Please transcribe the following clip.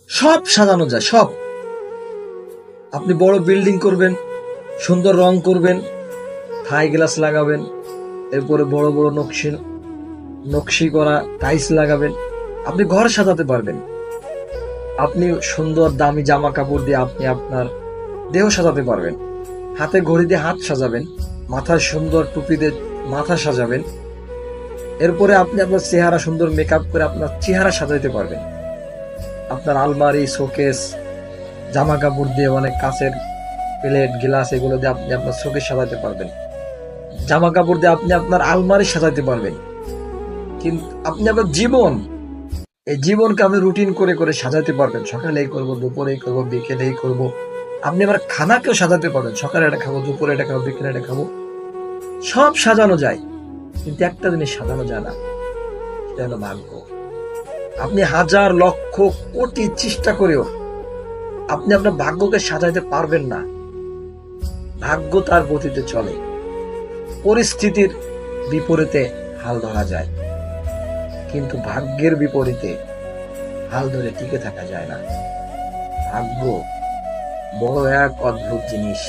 সব সাজানো যায়, সব। আপনি বড় বিল্ডিং করবেন, সুন্দর রং করবেন, থাই গ্লাস লাগাবেন, এরপরে বড় বড় নকশি নকশি করা টাইলস লাগাবেন, আপনি ঘর সাজাতে পারবেন। আপনি সুন্দর দামি জামা কাপড় দিয়ে আপনি আপনার দেহ সাজাতে পারবেন। হাতে ঘড়ি দিয়ে হাত সাজাবেন, মাথায় সুন্দর টুপি দিয়ে মাথা সাজাবেন। এরপরে আপনি আপনার চেহারা সুন্দর মেকআপ করে আপনার চেহারা সাজাইতে পারবেন। আপনার আলমারি, শোকেস, জামা কাপড় দিয়ে অনেক কাঁচের প্লেট, গ্লাস, এগুলো দিয়ে আপনি আপনার শোকেস সাজাতে পারবেন। জামা কাপড় দিয়ে আপনি আপনার আলমারি সাজাতে পারবেন। কিন্তু আপনি আপনার জীবন, এই জীবনকে আপনি রুটিন করে করে সাজাতে পারবেন। সকালে এই করবো, দুপুরে এই করবো, বিকেলে এই করবো। আপনি আবার খানাকেও সাজাতে পারবেন, সকালে এটা খাবো, দুপুরে এটা খাবো, বিকেলে এটা খাবো। সব সাজানো যায়, কিন্তু একটা জিনিস সাজানো যায় না, সেটা হলো ভাগ্য। আপনি হাজার লক্ষ কোটি চেষ্টা করেও আপনি আপনার ভাগ্যকে সাজাইতে পারবেন না। ভাগ্য তার গতিতে চলে, পরিস্থিতির বিপরীতে হাল ধরা যায়, কিন্তু ভাগ্যের বিপরীতে হাল ধরে টিকে থাকা যায় না। ভাগ্য বড় এক অদ্ভুত জিনিস।